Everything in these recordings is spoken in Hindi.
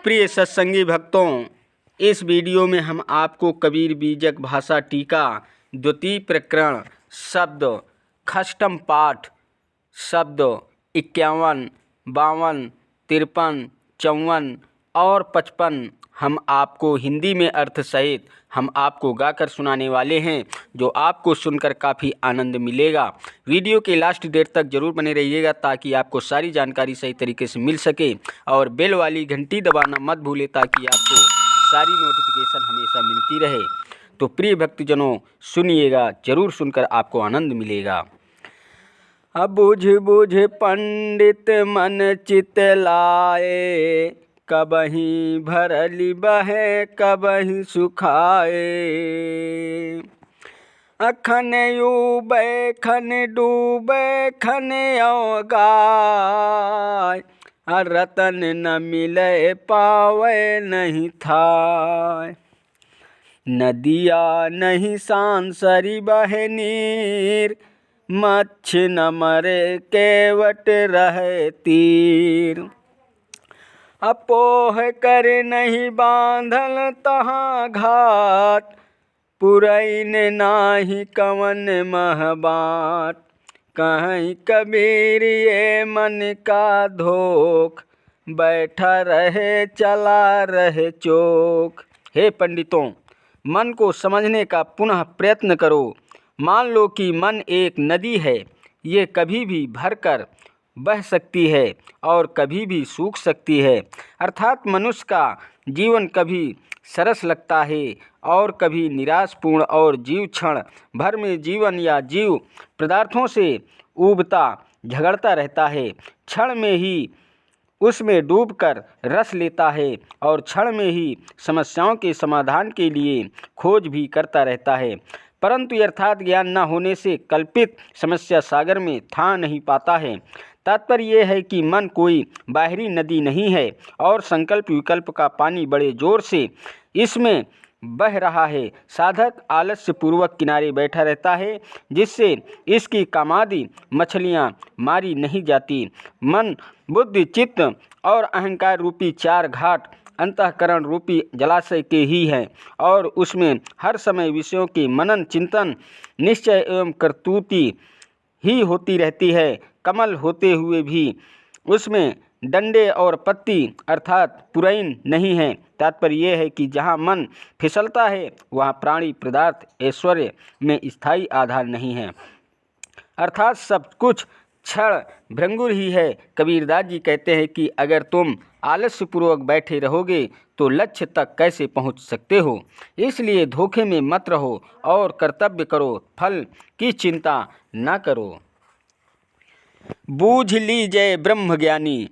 प्रिय सत्संगी भक्तों, इस वीडियो में हम आपको कबीर बीजक भाषा टीका द्वितीय प्रकरण शब्द खष्टम पाठ शब्द 51, 52, 53, 54 और 55 हम आपको हिंदी में अर्थ सहित हम आपको गाकर सुनाने वाले हैं, जो आपको सुनकर काफ़ी आनंद मिलेगा। वीडियो के लास्ट देर तक जरूर बने रहिएगा ताकि आपको सारी जानकारी सही तरीके से मिल सके, और बेल वाली घंटी दबाना मत भूलें ताकि आपको सारी नोटिफिकेशन हमेशा मिलती रहे। तो प्रिय भक्तजनों सुनिएगा, जरूर सुनकर आपको आनंद मिलेगा। अब बुझ बुझ पंडित मन चित लाए, कबहि भरली बहे कबहि सुखाए। अखन यूबे खन डूबे खन अवगाय, रतन न मिले पावे नहीं थाय। नदिया नहीं सांसरी बहे नीर, मच्छ न मरे केवट रहे तीर। अपोह कर नहीं बांधल तहाँ घाट, पुरैन नाही कवन महबाट। कहीं कबीर ये मन का धोख, बैठा रहे चला रहे चोक। हे पंडितों, मन को समझने का पुनः प्रयत्न करो। मान लो कि मन एक नदी है, ये कभी भी भरकर बह सकती है और कभी भी सूख सकती है। अर्थात मनुष्य का जीवन कभी सरस लगता है और कभी निराशपूर्ण, और जीव क्षण भर में जीवन या जीव पदार्थों से ऊबता झगड़ता रहता है। क्षण में ही उसमें डूबकर रस लेता है और क्षण में ही समस्याओं के समाधान के लिए खोज भी करता रहता है, परंतु यथार्थ ज्ञान न होने से कल्पित समस्या सागर में था नहीं पाता है। तात्पर्य यह है कि मन कोई बाहरी नदी नहीं है और संकल्प विकल्प का पानी बड़े जोर से इसमें बह रहा है। साधक आलस्य पूर्वक किनारे बैठा रहता है, जिससे इसकी कामादि मछलियाँ मारी नहीं जाती। मन, बुद्धि, चित्त और अहंकार रूपी चार घाट अंतःकरण रूपी जलाशय के ही हैं, और उसमें हर समय विषयों के मनन, चिंतन, निश्चय एवं कर्तुति ही होती रहती है। कमल होते हुए भी उसमें डंडे और पत्ती अर्थात पुरैन नहीं है। तात्पर्य यह है कि जहाँ मन फिसलता है वहाँ प्राणी पदार्थ ऐश्वर्य में स्थायी आधार नहीं है, अर्थात सब कुछ क्षण भंगुर ही है। कबीरदास जी कहते हैं कि अगर तुम आलस्यपूर्वक बैठे रहोगे तो लक्ष्य तक कैसे पहुंच सकते हो। इसलिए धोखे में मत रहो और कर्तव्य करो, फल की चिंता न करो। बूझ लीजिए ब्रह्मज्ञानी,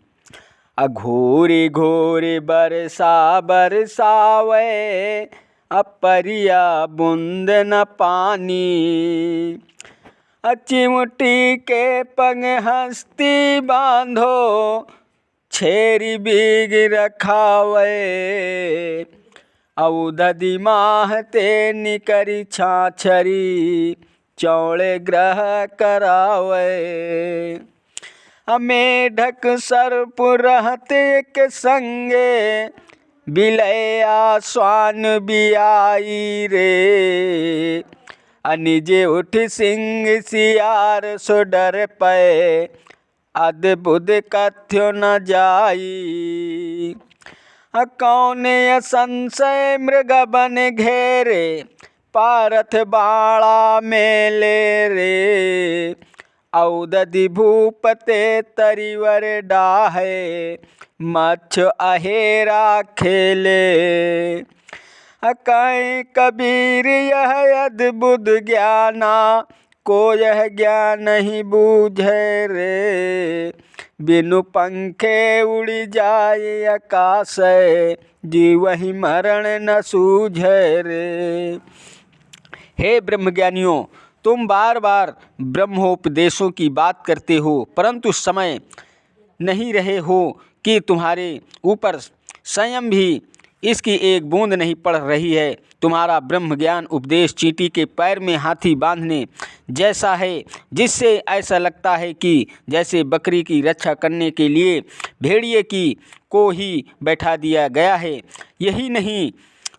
अघोरे घोरे बरसा बरसावे, अपरिया बूंद न पानी। चिमटी के पग हस्ती बांधो, छेरी बीग रखावे। औदधि माहते निकरी छाछरी, चौड़े ग्रह करावे। मेढक सर्प रहते के संगे, बिलया स्वान बियाई रे। अनिजे उठ सिंह सियार सो डर पे, अद्भुत कथ्यो न जाई। कौन संशय मृग बन घेरे, पारथ बाड़ा मेले रे। औदधि भूपते तरिवर डाहे, मच्छ अहेरा खेले। कहीं कबीर यह अद्भुत ज्ञाना, को यह ज्ञान नहीं बूझे रे। बिनु पंखे उड़ी जाए आकाश, जीव ही मरण न सूझे रे। हे ब्रह्मज्ञानियों, तुम बार बार ब्रह्मोपदेशों की बात करते हो, परंतु समय नहीं रहे हो कि तुम्हारे ऊपर संयम भी इसकी एक बूंद नहीं पड़ रही है। तुम्हारा ब्रह्म ज्ञान उपदेश चींटी के पैर में हाथी बांधने जैसा है, जिससे ऐसा लगता है कि जैसे बकरी की रक्षा करने के लिए भेड़िए की को ही बैठा दिया गया है। यही नहीं,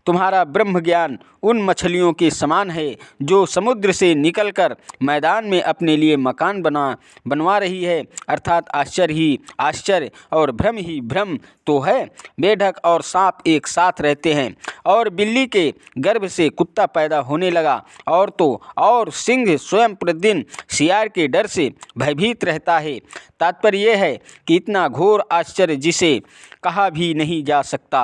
तुम्हारा ब्रह्म ज्ञान उन मछलियों के समान है जो समुद्र से निकलकर मैदान में अपने लिए मकान बनवा रही है। अर्थात आश्चर्य ही आश्चर्य और भ्रम ही भ्रम तो है। मेढक और सांप एक साथ रहते हैं, और बिल्ली के गर्भ से कुत्ता पैदा होने लगा, और तो और सिंह स्वयं प्रतिदिन शिकार के डर से भयभीत रहता है। तात्पर्य यह है कि इतना घोर आश्चर्य जिसे कहा भी नहीं जा सकता।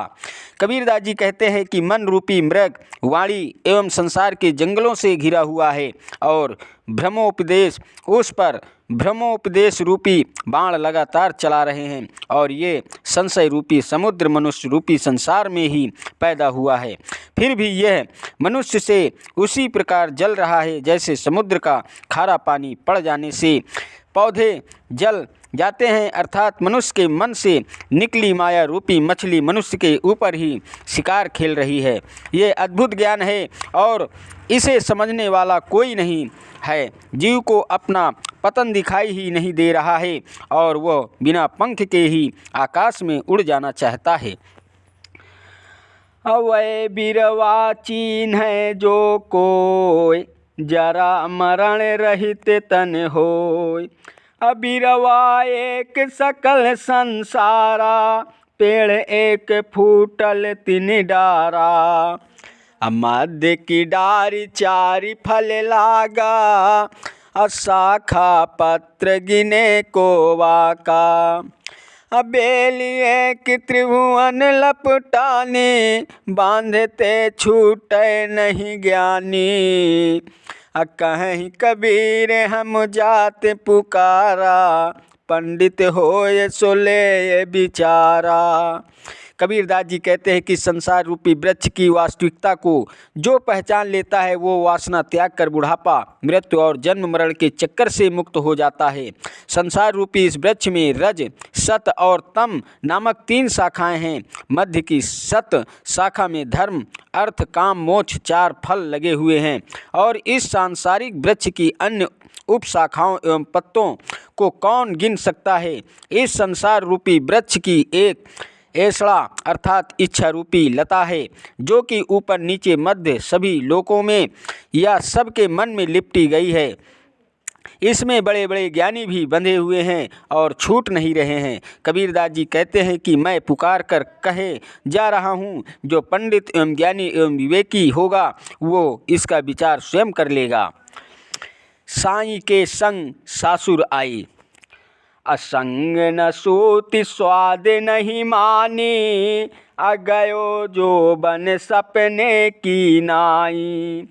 कबीरदास जी कहते हैं कि मन रूपी मृग वाणी एवं संसार के जंगलों से घिरा हुआ है, और ब्रह्मोपदेश उस पर ब्रह्मोपदेश रूपी बाण लगातार चला रहे हैं, और ये संशय रूपी समुद्र मनुष्य रूपी संसार में ही पैदा हुआ है। फिर भी यह मनुष्य से उसी प्रकार जल रहा है जैसे समुद्र का खारा पानी पड़ जाने से पौधे जल जाते हैं। अर्थात मनुष्य के मन से निकली माया रूपी मछली मनुष्य के ऊपर ही शिकार खेल रही है। ये अद्भुत ज्ञान है, और इसे समझने वाला कोई नहीं है। जीव को अपना पतन दिखाई ही नहीं दे रहा है, और वह बिना पंख के ही आकाश में उड़ जाना चाहता है। अवै बिरवा चीन है जो कोई, जरा मरण रहित तन होय। अबिरवा एक सकल संसारा, पेड़ एक फूटल तिन डारा। मध्य की डारी चारि फल लागा, शाखा पत्र गिने को वाका। बेली एक त्रिभुवन लपटानी, बांधते छूटे नहीं ज्ञानी। कहीं कबीर हम जात पुकारा, पंडित होए सो ले बिचारा। कबीरदास जी कहते हैं कि संसार रूपी वृक्ष की वास्तविकता को जो पहचान लेता है वो वासना त्याग कर बुढ़ापा, मृत्यु और जन्म मरण के चक्कर से मुक्त हो जाता है। संसार रूपी इस वृक्ष में रज, सत और तम नामक 3 शाखाएं हैं। मध्य की सत शाखा में धर्म, अर्थ, काम, मोक्ष 4 फल लगे हुए हैं, और इस सांसारिक वृक्ष की अन्य उपशाखाओं एवं पत्तों को कौन गिन सकता है। इस संसार रूपी वृक्ष की एक ऐसड़ा अर्थात इच्छा रूपी लता है, जो कि ऊपर नीचे मध्य सभी लोकों में या सबके मन में लिपटी गई है। इसमें बड़े बड़े ज्ञानी भी बंधे हुए हैं और छूट नहीं रहे हैं। कबीरदास जी कहते हैं कि मैं पुकार कर कहे जा रहा हूँ, जो पंडित एवं ज्ञानी एवं विवेकी होगा वो इसका विचार स्वयं कर लेगा। साईं के संग सासुर आई, असंग न सूति स्वाद नहीं मानी। गयो जो बन सपने की नाई।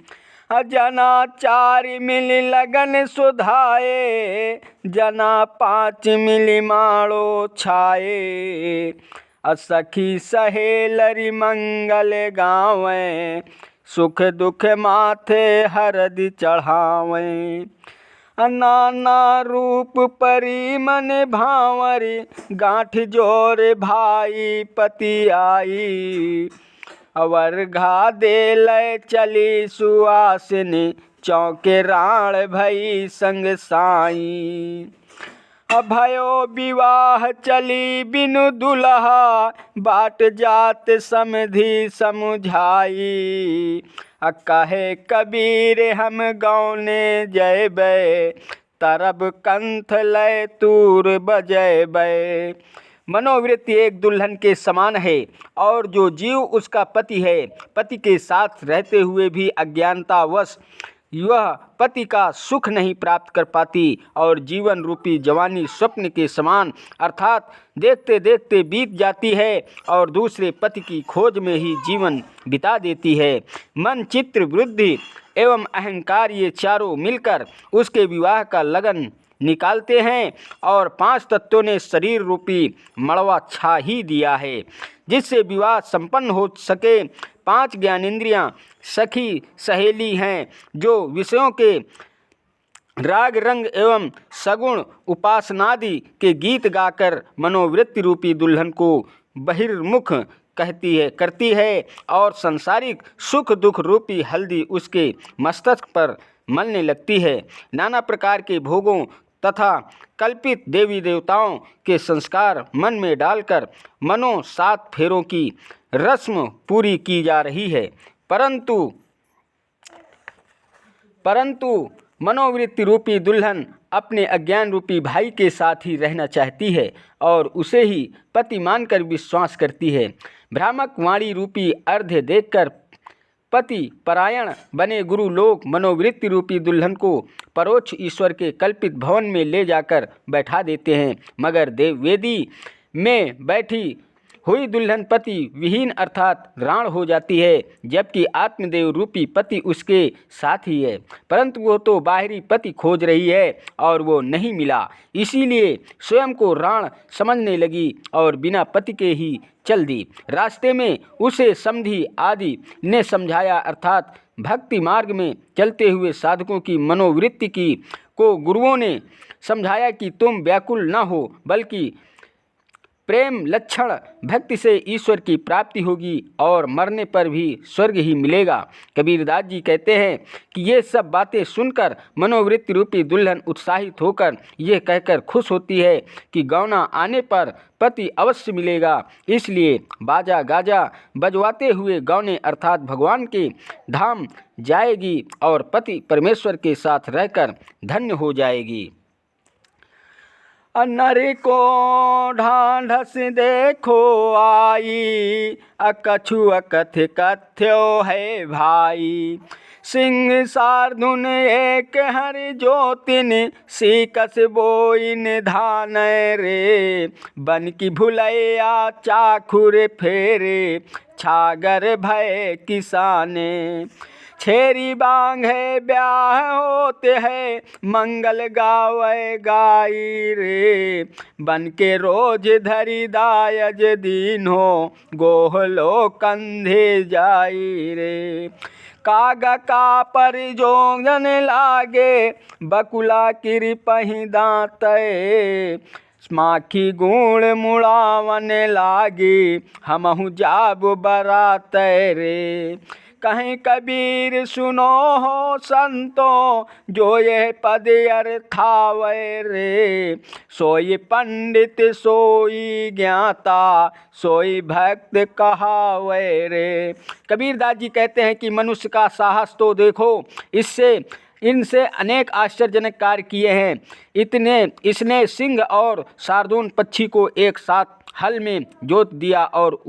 जना 4 मिली लगन सुधाए, जना 5 मिली माड़ो छाए। सखी सहेलरी मंगल गावें, सुख दुख माथे हरदि चढ़ावें। नाना रूप परी मन भांवरी, गांठ जोर भाई पति आई। वर्घा दे लय चली सुआसिनी, चौके राण भई संग साई। भयो विवाह चली बिनु दुल्हा, बाट जात समधि समुझाई। कहे कबीर हम गौने जयबै, तरब कंठ लय तूर बजैबै। मनोवृत्ति एक दुल्हन के समान है, और जो जीव उसका पति है, पति के साथ रहते हुए भी अज्ञानतावश यह पति का सुख नहीं प्राप्त कर पाती, और जीवन रूपी जवानी स्वप्न के समान अर्थात देखते देखते बीत जाती है, और दूसरे पति की खोज में ही जीवन बिता देती है। मन, चित्र, बुद्धि एवं अहंकार ये चारों मिलकर उसके विवाह का लगन निकालते हैं, और 5 तत्वों ने शरीर रूपी मड़वा छा ही दिया है, जिससे विवाह संपन्न हो सके। 5 ज्ञानेंद्रियां सखी सहेली हैं, जो विषयों के राग रंग एवं सगुण उपासनादि के गीत गाकर मनोवृत्ति रूपी दुल्हन को बहिर्मुख करती है और सांसारिक सुख दुख रूपी हल्दी उसके मस्तक पर मलने लगती है। नाना प्रकार के भोगों तथा कल्पित देवी देवताओं के संस्कार मन में डालकर मनो 7 फेरों की रस्म पूरी की जा रही है। परंतु मनोवृत्ति रूपी दुल्हन अपने अज्ञान रूपी भाई के साथ ही रहना चाहती है और उसे ही पति मानकर विश्वास करती है। भ्रामक वाणी रूपी अर्घ्य देकर पति परायण बने गुरु लोग मनोवृत्ति रूपी दुल्हन को परोक्ष ईश्वर के कल्पित भवन में ले जाकर बैठा देते हैं, मगर देववेदी में बैठी हुई दुल्हन पति विहीन अर्थात राण हो जाती है, जबकि आत्मदेव रूपी पति उसके साथ ही है। परंतु वो तो बाहरी पति खोज रही है और वो नहीं मिला, इसीलिए स्वयं को राण समझने लगी और बिना पति के ही चल दी। रास्ते में उसे समधी आदि ने समझाया, अर्थात भक्ति मार्ग में चलते हुए साधकों की मनोवृत्ति को गुरुओं ने समझाया कि तुम व्याकुल न हो, बल्कि प्रेम लक्षण भक्ति से ईश्वर की प्राप्ति होगी और मरने पर भी स्वर्ग ही मिलेगा। कबीरदास जी कहते हैं कि ये सब बातें सुनकर मनोवृत्ति रूपी दुल्हन उत्साहित होकर ये कहकर खुश होती है कि गौना आने पर पति अवश्य मिलेगा, इसलिए बाजा गाजा बजवाते हुए गौने अर्थात भगवान के धाम जाएगी और पति परमेश्वर के साथ रहकर धन्य हो जाएगी। नर को ढांढस देखो आई, अकछु अकथ कथ्यो है भाई। सिंह सार्धुन एक हरि ज्योतिन, सीकस बोइन धान रे। बन की भुलैया चाखुर फेरे, छागर भय किसाने। छेरी बांघे ब्याह होते हैं, मंगल गावे गाई रे। बन के रोज धरी दायज दीन हो, गोहलो कंधे जाई रे। कागा का पर जोगन लागे, बकुला कृपहि दांतए। माखी गुण मुड़ावन लागी, हमहु जाब बरात रे। कहीं कबीर सुनो हो संतो, जो ये पद अर्थावे रे। सोई पंडित सोई ज्ञाता, सोई भक्त कहावे रे। कबीरदास जी कहते हैं कि मनुष्य का साहस तो देखो, इनसे अनेक आश्चर्यजनक कार्य किए हैं। इसने सिंह और सार्दून पक्षी को एक साथ हल में जोत दिया और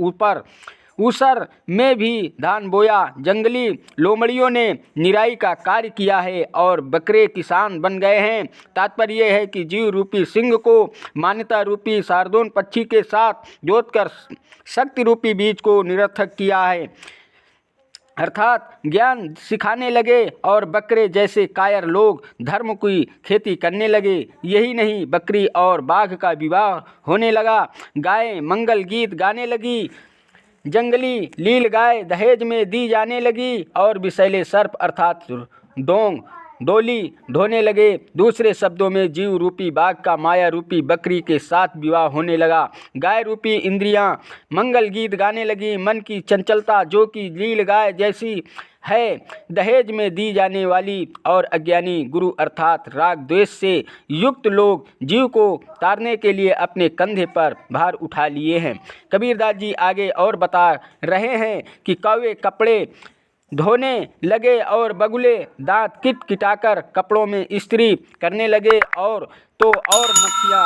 ऊसर में भी धान बोया। जंगली लोमड़ियों ने निराई का कार्य किया है और बकरे किसान बन गए हैं। तात्पर्य यह है कि जीव रूपी सिंह को मान्यता रूपी सार्दून पक्षी के साथ जोतकर शक्ति रूपी बीज को निरर्थक किया है, अर्थात ज्ञान सिखाने लगे और बकरे जैसे कायर लोग धर्म की खेती करने लगे। यही नहीं, बकरी और बाघ का विवाह होने लगा, गाय मंगल गीत गाने लगी, जंगली लील गाय दहेज में दी जाने लगी और विषैले सर्प अर्थात डोली ढोने लगे। दूसरे शब्दों में जीव रूपी बाघ का माया रूपी बकरी के साथ विवाह होने लगा। गाय रूपी इंद्रियां मंगल गीत गाने लगी। मन की चंचलता जो कि लील गाय जैसी है, दहेज में दी जाने वाली, और अज्ञानी गुरु अर्थात राग द्वेष से युक्त लोग जीव को तारने के लिए अपने कंधे पर भार उठा लिए हैं। कबीरदास जी आगे और बता रहे हैं कि कौवे कपड़े धोने लगे और बगुले दांत किटाकर कपड़ों में इस्त्री करने लगे और मक्खियाँ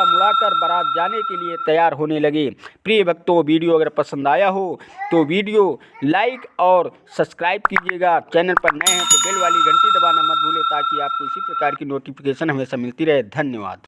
मुड़ाकर बारात जाने के लिए तैयार होने लगे। प्रिय भक्तों, वीडियो अगर पसंद आया हो तो वीडियो लाइक और सब्सक्राइब कीजिएगा। चैनल पर नए हैं तो बेल वाली घंटी दबाना मत भूलें ताकि आपको इसी प्रकार की नोटिफिकेशन हमेशा मिलती रहे। धन्यवाद।